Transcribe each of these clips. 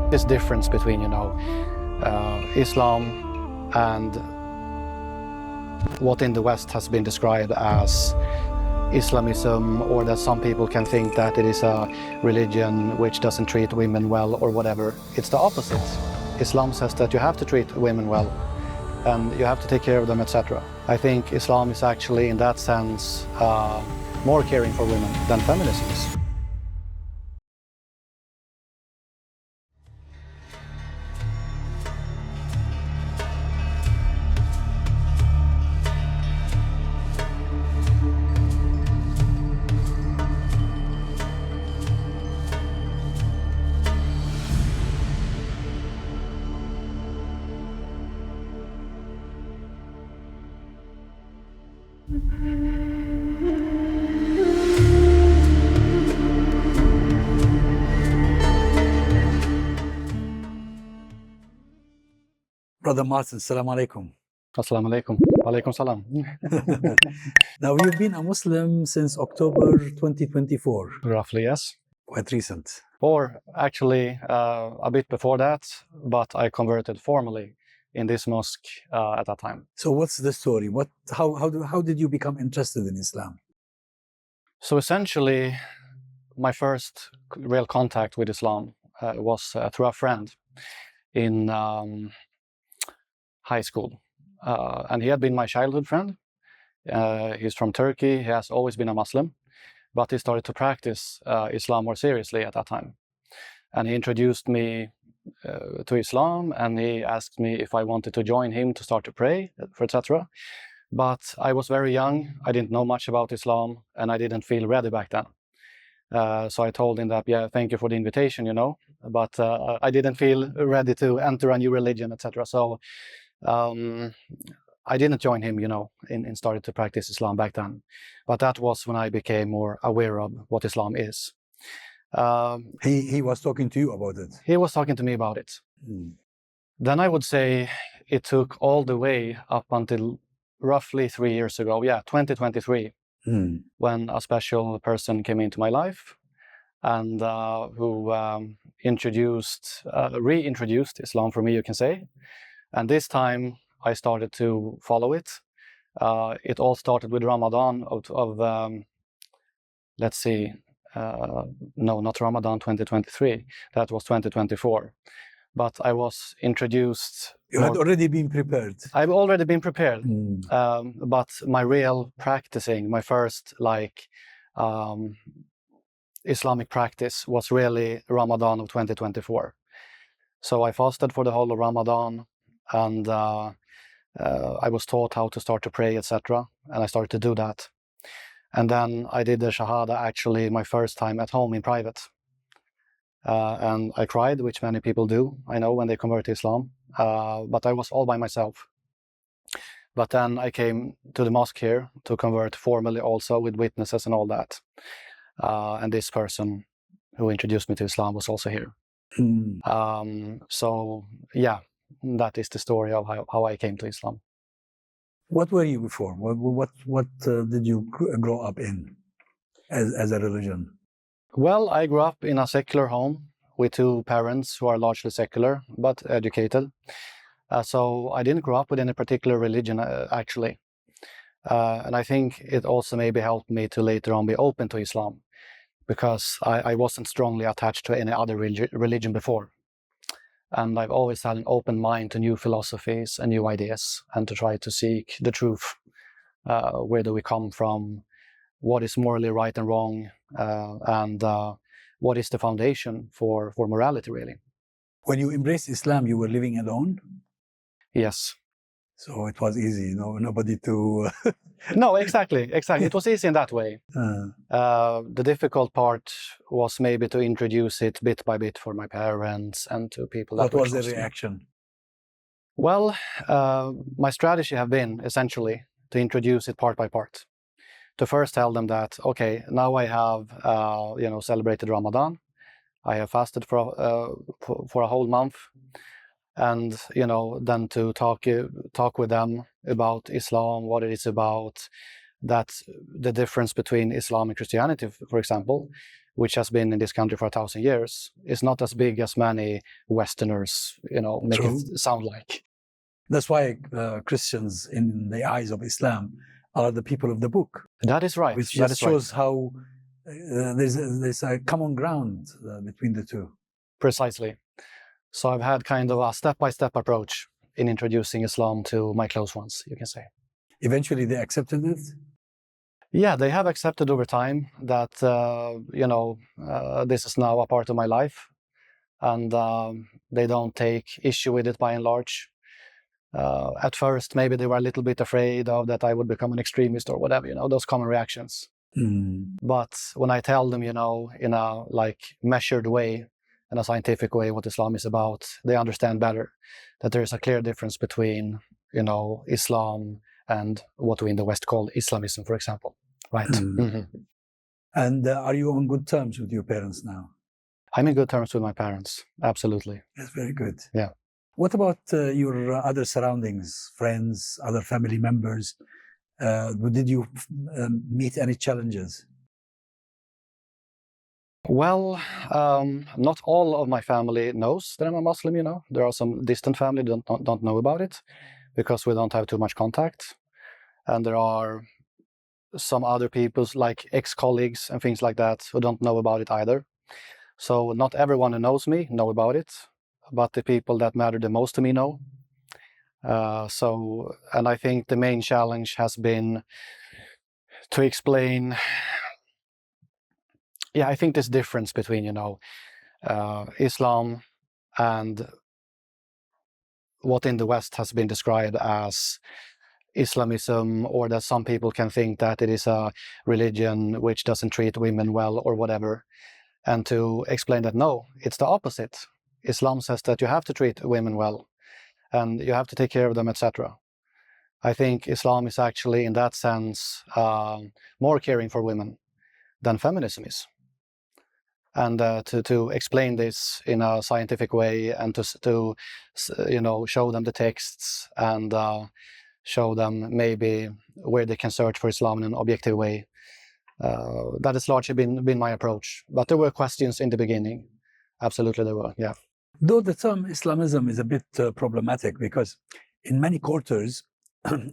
this difference between, Islam and what in the West has been described as Islamism, or that some people can think that it is a religion which doesn't treat women well or whatever. It's the opposite. Islam says that you have to treat women well and you have to take care of them, etc. I think Islam is actually, in that sense, more caring for women than feminism is. Brother Martin, Assalamu alaikum. Assalamu alaikum. Wa alaikum salam. Now, you've been a Muslim since October 2024. Roughly, yes. Quite recent. Or actually a bit before that, but I converted formally in this mosque at that time. So what's the story? How did you become interested in Islam? So essentially, my first real contact with Islam was through a friend in high school. And he had been my childhood friend. He's from Turkey. He has always been a Muslim, but he started to practice Islam more seriously at that time. And he introduced me to Islam, and he asked me if I wanted to join him to start to pray, etc. But I was very young. I didn't know much about Islam, and I didn't feel ready back then. So I told him that, yeah, thank you for the invitation, but I didn't feel ready to enter a new religion, etc. So I didn't join him, in started to practice Islam back then. But that was when I became more aware of what Islam is. He was talking to you about it? He was talking to me about it. Then I would say it took all the way up until roughly 3 years ago, 2023, when a special person came into my life and who reintroduced Islam for me, you can say. And this time I started to follow it. It all started with Ramadan no, not Ramadan 2023. That was 2024. But I was introduced. You had already been prepared. I've already been prepared. But my real practicing, my first Islamic practice was really Ramadan of 2024. So I fasted for the whole of Ramadan, and I was taught how to start to pray, etc. And I started to do that. And then I did the Shahada actually my first time at home in private. And I cried, which many people do, I know, when they convert to Islam. But I was all by myself. But then I came to the mosque here to convert formally also with witnesses and all that. And this person who introduced me to Islam was also here. So, yeah, that is the story of how I came to Islam. What were you before? What did you grow up in as a religion? Well, I grew up in a secular home with two parents who are largely secular, but educated. So I didn't grow up with any particular religion, actually. And I think it also maybe helped me to later on be open to Islam, because I wasn't strongly attached to any other religion before. And I've always had an open mind to new philosophies and new ideas, and to try to seek the truth. Where do we come from? What is morally right and wrong? And what is the foundation for morality, really? When you embraced Islam, you were living alone? Yes. So it was easy, nobody to... No, exactly. It was easy in that way. The difficult part was maybe to introduce it bit by bit for my parents and to people. What was the reaction? Well, my strategy have been essentially to introduce it part by part. To first tell them that, okay, now I have, celebrated Ramadan. I have fasted for a whole month. And, then to talk with them about Islam, what it is about, that the difference between Islam and Christianity, for example, which has been in this country for 1,000 years, is not as big as many Westerners, make True. it sound like. That's why Christians, in the eyes of Islam, are the people of the book, That is right. which That just is right. shows how there's a common ground between the two. Precisely. So I've had kind of a step-by-step approach in introducing Islam to my close ones, you can say. Eventually, they accepted it. Yeah, they have accepted over time that, this is now a part of my life, and they don't take issue with it by and large. At first, maybe they were a little bit afraid of that I would become an extremist or whatever, those common reactions. But when I tell them, in a measured way, in a scientific way, what Islam is about, they understand better that there is a clear difference between, Islam and what we in the West call Islamism, for example. Right. And are you on good terms with your parents now? I'm in good terms with my parents. Absolutely. That's very good. Yeah. What about your other surroundings, friends, other family members? Did you meet any challenges? Well, not all of my family knows that I'm a Muslim, There are some distant family that don't know about it because we don't have too much contact. And there are some other people, like ex-colleagues and things like that, who don't know about it either. So not everyone who knows me know about it, but the people that matter the most to me know. And I think the main challenge has been to explain, I think this difference between, Islam and what in the West has been described as Islamism, or that some people can think that it is a religion which doesn't treat women well or whatever. And to explain that, no, it's the opposite. Islam says that you have to treat women well and you have to take care of them, etc. I think Islam is actually, in that sense, more caring for women than feminism is. And to explain this in a scientific way and to show them the texts and show them maybe where they can search for Islam in an objective way. That has largely been my approach. But there were questions in the beginning. Absolutely there were, yeah. Though the term Islamism is a bit problematic because in many quarters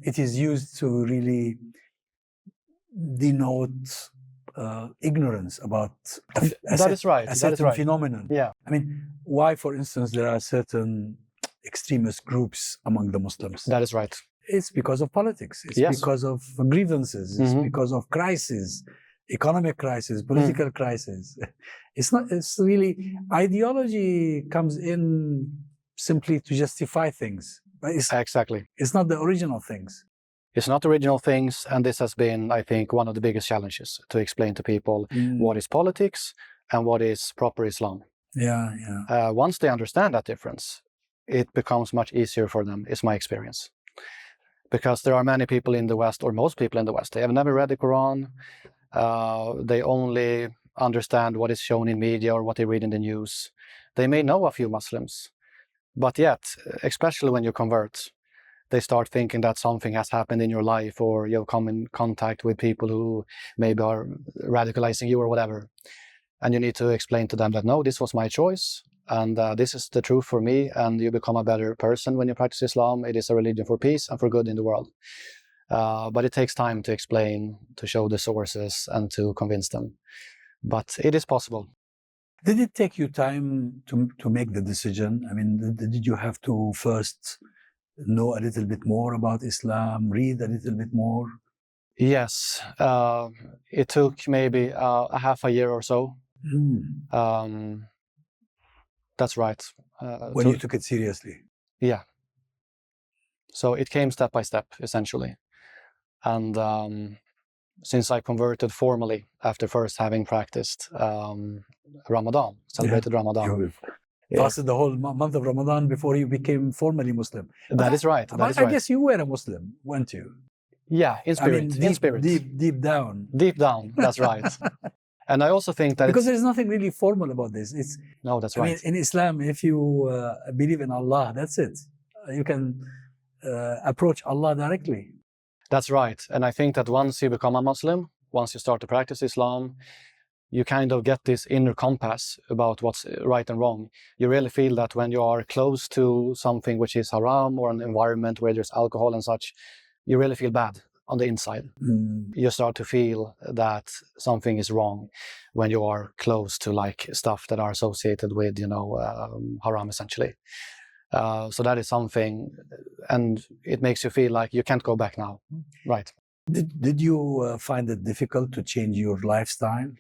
it is used to really denote ignorance about a certain phenomenon. Yeah. I mean, why, for instance, there are certain extremist groups among the Muslims? That is right. It's because of politics. It's because of grievances. It's because of crises, economic crisis, political crisis. It's really, ideology comes in simply to justify things. But Exactly. It's not the original things. It's not original things, and this has been, I think, one of the biggest challenges to explain to people what is politics and what is proper Islam. Yeah. Once they understand that difference, it becomes much easier for them, is my experience. Because there are many people in the West, or most people in the West, they have never read the Quran. They only understand what is shown in media or what they read in the news. They may know a few Muslims, but yet, especially when you convert, they start thinking that something has happened in your life, or you've come in contact with people who maybe are radicalizing you or whatever. And you need to explain to them that, no, this was my choice, and this is the truth for me, and you become a better person when you practice Islam. It is a religion for peace and for good in the world. But it takes time to explain, to show the sources, and to convince them. But it is possible. Did it take you time to make the decision? I mean, did you have to first know a little bit more about Islam, read a little bit more? Yes. It took maybe a half a year or so. That's right. When you took it seriously? Yeah. So it came step by step, essentially. And since I converted formally after first having practiced Ramadan, celebrated Ramadan. Fasted the whole month of Ramadan before you became formally Muslim. That is right. I guess you were a Muslim, weren't you? Yeah, in spirit. Deep down. Deep down, that's right. And I also think that because there's nothing really formal about this. No, that's right. I mean, in Islam, if you believe in Allah, that's it. You can approach Allah directly. That's right. And I think that once you become a Muslim, once you start to practice Islam, you kind of get this inner compass about what's right and wrong. You really feel that when you are close to something which is haram or an environment where there's alcohol and such, you really feel bad on the inside. You start to feel that something is wrong when you are close to like stuff that are associated with, haram essentially. So that is something, and it makes you feel like you can't go back now. Right. Did you find it difficult to change your lifestyle?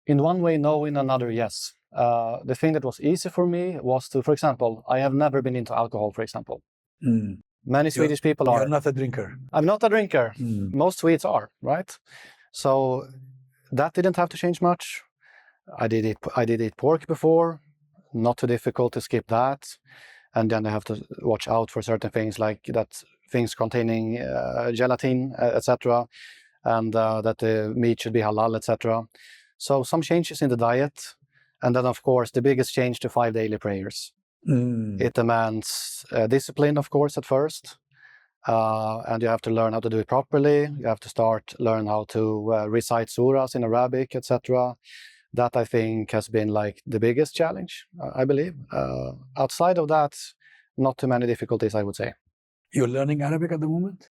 In one way, no. In another, yes. The thing that was easy for me was to, for example, I have never been into alcohol, for example. Many Swedish people are. You're not a drinker. I'm not a drinker. Most Swedes are, right? So that didn't have to change much. I did eat pork before, not too difficult to skip that. And then I have to watch out for certain things like that, things containing gelatin, etc. And that the meat should be halal, etc. So some changes in the diet. And then, of course, the biggest change to 5 daily prayers. It demands discipline, of course, at first. And you have to learn how to do it properly. You have to learn how to recite surahs in Arabic, etc. That, I think, has been like the biggest challenge, I believe. Outside of that, not too many difficulties, I would say. You're learning Arabic at the moment?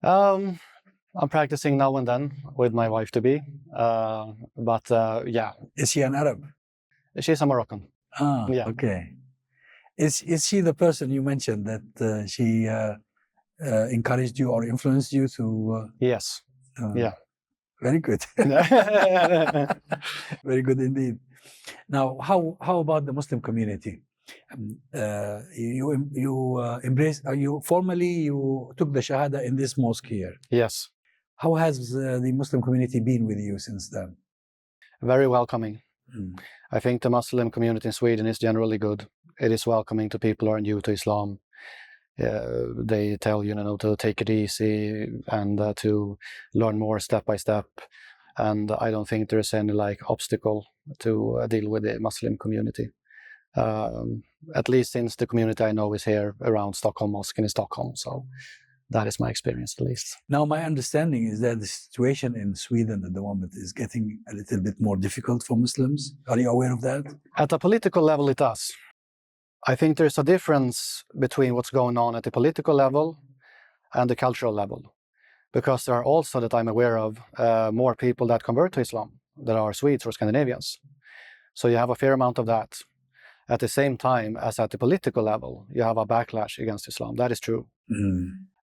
I'm practicing now and then with my wife-to-be. Yeah. Is she an Arab? She's a Moroccan. Yeah. Okay. Is she the person you mentioned that she encouraged you or influenced you to? Yes. Yeah. Very good. Very good indeed. Now, how about the Muslim community? You embrace? You took the Shahada in this mosque here. Yes. How has the Muslim community been with you since then? Very welcoming. I think the Muslim community in Sweden is generally good. It is welcoming to people who are new to Islam. They tell you, to take it easy and to learn more step by step. And I don't think there is any obstacle to deal with the Muslim community. At least since the community I know is here around Stockholm Mosque in Stockholm. So that is my experience, at least. Now, my understanding is that the situation in Sweden at the moment is getting a little bit more difficult for Muslims. Are you aware of that? At a political level, it does. I think there's a difference between what's going on at the political level and the cultural level. Because there are also, that I'm aware of, more people that convert to Islam that are Swedes or Scandinavians. So you have a fair amount of that. At the same time as at the political level, you have a backlash against Islam. That is true.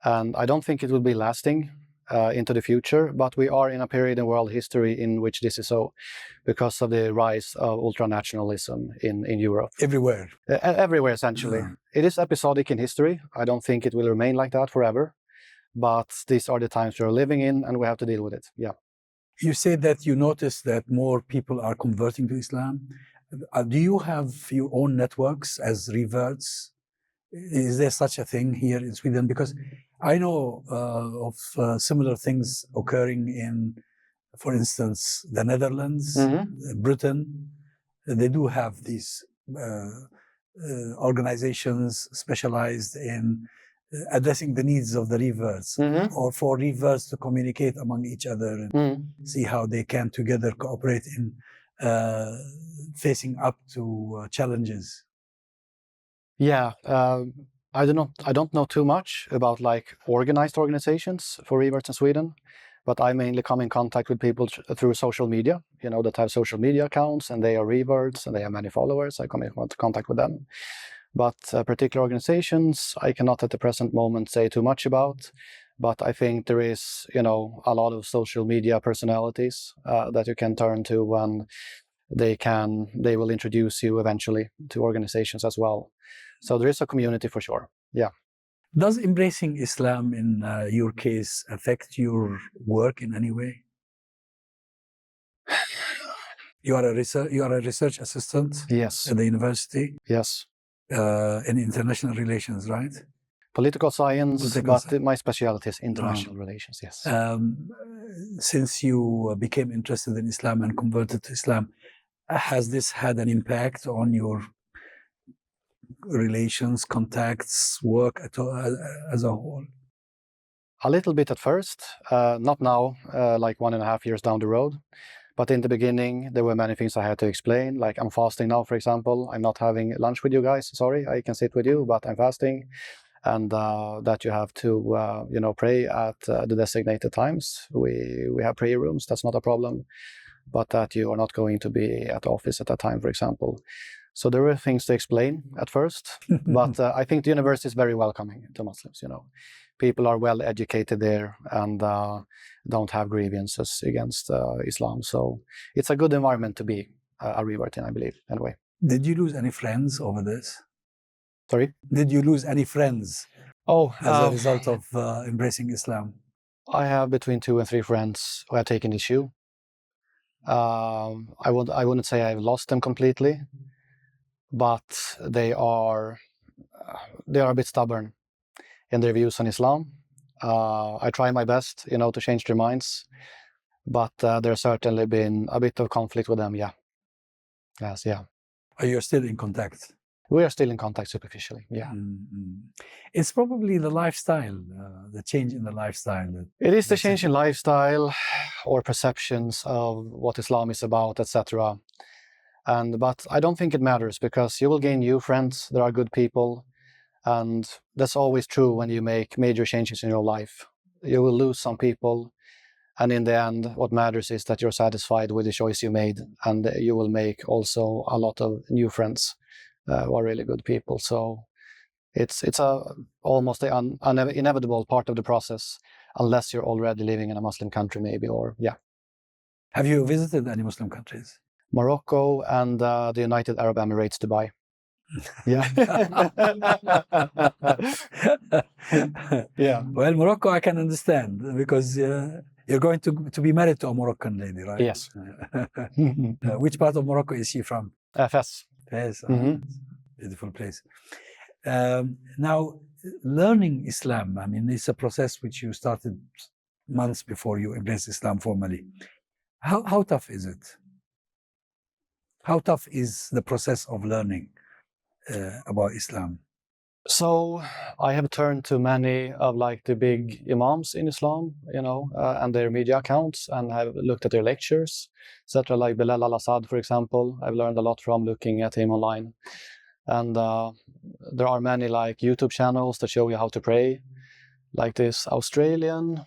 And I don't think it will be lasting into the future, but we are in a period in world history in which this is so, because of the rise of ultranationalism in Europe. Everywhere. Everywhere, essentially. It is episodic in history. I don't think it will remain like that forever. But these are the times we're living in, and we have to deal with it. Yeah. You say that you notice that more people are converting to Islam. Do you have your own networks as reverts? Is there such a thing here in Sweden? Because I know of similar things occurring in, for instance, the Netherlands, Britain. They do have these organizations specialized in addressing the needs of the reverts, or for reverts to communicate among each other and see how they can together cooperate in facing up to challenges. Yeah, I don't know too much about organized organizations for reverts in Sweden, but I mainly come in contact with people through social media, that have social media accounts, and they are reverts and they have many followers. I come in contact with them. But particular organizations, I cannot at the present moment say too much about. But I think there is, a lot of social media personalities that you can turn to, and they will introduce you eventually to organizations as well. So there is a community for sure. Yeah. Does embracing Islam in your case affect your work in any way? You are a research assistant. Yes. At the university. Yes. In international relations, right? Political science, but my specialty is international relations, yes. Since you became interested in Islam and converted to Islam, has this had an impact on your relations, contacts, work as a whole? A little bit at first, not now, like 1.5 years down the road. But in the beginning, there were many things I had to explain. Like I'm fasting now, for example. I'm not having lunch with you guys. Sorry, I can sit with you, but I'm fasting. And that you have to, pray at the designated times. We have prayer rooms. That's not a problem. But that you are not going to be at the office at that time, for example. So there were things to explain at first. But I think the university is very welcoming to Muslims, People are well educated there and don't have grievances against Islam. So it's a good environment to be a revert in, I believe, anyway. Did you lose any friends over this? Sorry? Did you lose any friends as a result of embracing Islam? I have between 2 and 3 friends who have taken issue. I wouldn't say I've lost them completely, but they are a bit stubborn in their views on Islam. I try my best, to change their minds, but there's certainly been a bit of conflict with them. Yeah. Yes. Yeah. Are you still in contact? We are still in contact superficially. Yeah. Mm-hmm. It's probably the lifestyle, the change in the lifestyle. It is the change in lifestyle or perceptions of what Islam is about, etc. But I don't think it matters because you will gain new friends. There are good people. And that's always true when you make major changes in your life. You will lose some people. And in the end, what matters is that you're satisfied with the choice you made. And you will make also a lot of new friends who are really good people. So it's almost an inevitable part of the process, unless you're already living in a Muslim country maybe, or yeah. Have you visited any Muslim countries? Morocco and the United Arab Emirates, Dubai. Yeah. Yeah. Well, Morocco I can understand because you're going to be married to a Moroccan lady, right? Yes. Which part of Morocco is she from? Fes. Fes. Beautiful place. Now, learning Islam, I mean, it's a process which you started months before you embraced Islam formally. How tough is it? How tough is the process of learning about Islam? So I have turned to many of the big imams in Islam, and their media accounts, and have looked at their lectures, etc. Like Bilal al-Assad, for example. I've learned a lot from looking at him online. And there are many YouTube channels that show you how to pray, like this Australian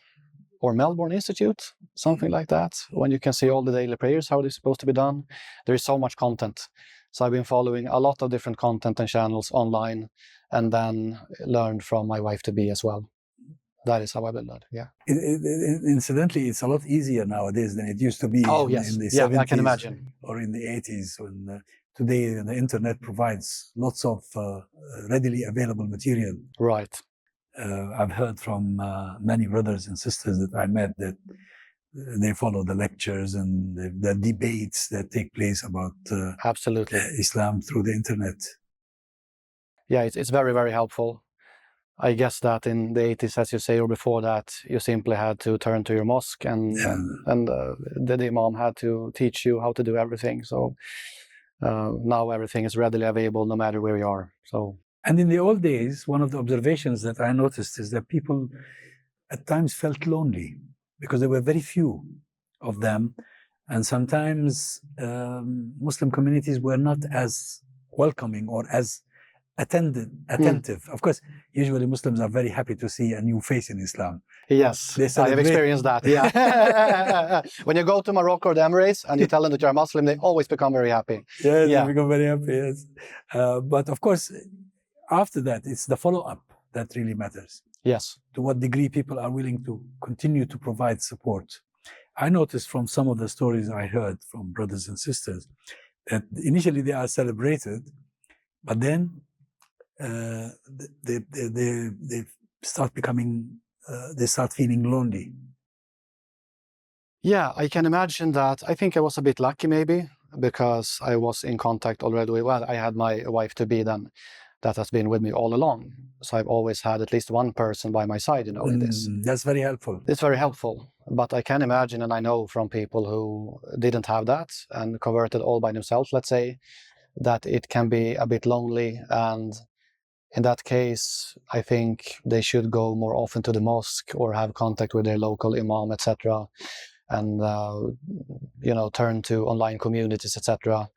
or Melbourne Institute, something like that, when you can see all the daily prayers, how they're supposed to be done. There is so much content. So I've been following a lot of different content and channels online, and then learned from my wife-to-be as well. That is how I've been learned, yeah. Incidentally, it's a lot easier nowadays than it used to be in the 70s I can imagine. Or in the 80s. When today the internet provides lots of readily available material. Right. I've heard from many brothers and sisters that I met that they follow the lectures and the debates that take place about absolutely Islam through the internet. Yeah, it's very, very helpful. I guess that in the 80s, as you say, or before that, you simply had to turn to your mosque and the imam had to teach you how to do everything. So now everything is readily available no matter where you are. So. And in the old days, one of the observations that I noticed is that people at times felt lonely because there were very few of them. And sometimes Muslim communities were not as welcoming or as attentive. Of course, usually Muslims are very happy to see a new face in Islam. Yes, I have experienced that. Yeah. When you go to Morocco or the Emirates and you tell them that you're a Muslim, they always become very happy. Yes, they become very happy, yes. But of course, after that, it's the follow-up that really matters. Yes. To what degree people are willing to continue to provide support. I noticed from some of the stories I heard from brothers and sisters that initially they are celebrated, but then they start becoming, they start feeling lonely. Yeah, I can imagine that. I think I was a bit lucky maybe because I was in contact already. Well, I had my wife-to-be then that has been with me all along. So I've always had at least one person by my side, in this. That's very helpful. It's very helpful. But I can imagine, and I know from people who didn't have that and converted all by themselves, let's say, that it can be a bit lonely and in that case, I think they should go more often to the mosque or have contact with their local imam, etc., and turn to online communities, etc.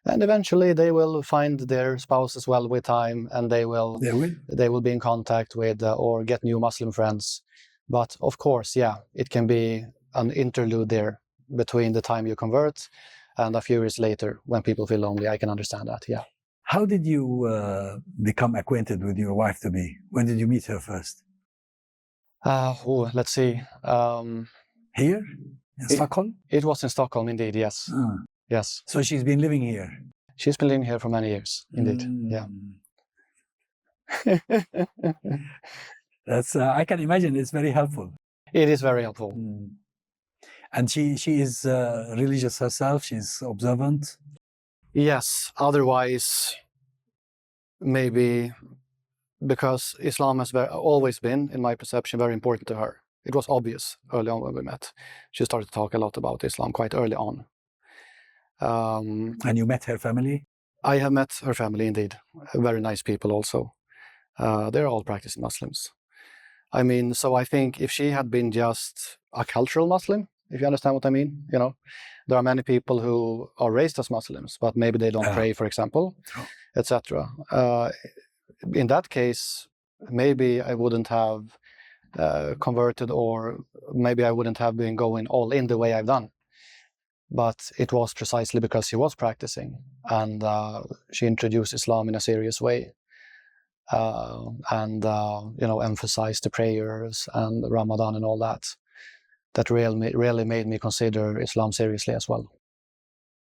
And eventually, they will find their spouse as well with time, and they will be in contact with or get new Muslim friends. But of course, it can be an interlude there between the time you convert and a few years later when people feel lonely. I can understand that. Yeah. How did you become acquainted with your wife-to-be? When did you meet her first? Let's see. Here in Stockholm? It was in Stockholm, indeed. Yes. Yes. So she's been living here. She's been living here for many years, indeed. Yeah. That's. I can imagine it's very helpful. It is very helpful. And she is religious herself. She's observant. Yes. Otherwise, maybe because Islam has always been, in my perception, very important to her. It was obvious early on when we met. She started to talk a lot about Islam quite early on. And you met her family? I have met her family, indeed. Very nice people also. They're all practicing Muslims. I mean, so I think if she had been just a cultural Muslim, if you understand what I mean, there are many people who are raised as Muslims, but maybe they don't pray, for example, etc. In that case, maybe I wouldn't have converted, or maybe I wouldn't have been going all in the way I've done. But it was precisely because she was practicing, and she introduced Islam in a serious way, and emphasized the prayers and Ramadan and all that. That really made me consider Islam seriously as well.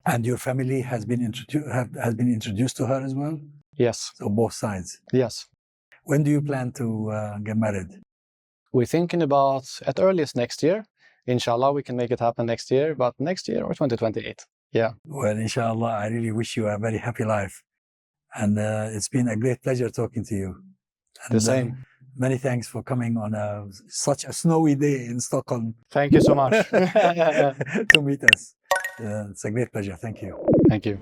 And your family has been introduced to her as well? Yes. So both sides? Yes. When do you plan to get married? We're thinking about, at earliest, next year. Inshallah, we can make it happen next year, but next year or 2028. Yeah. Well, inshallah, I really wish you a very happy life. And it's been a great pleasure talking to you. And, the same. Many thanks for coming on such a snowy day in Stockholm. Thank you so much. To meet us. It's a great pleasure. Thank you. Thank you.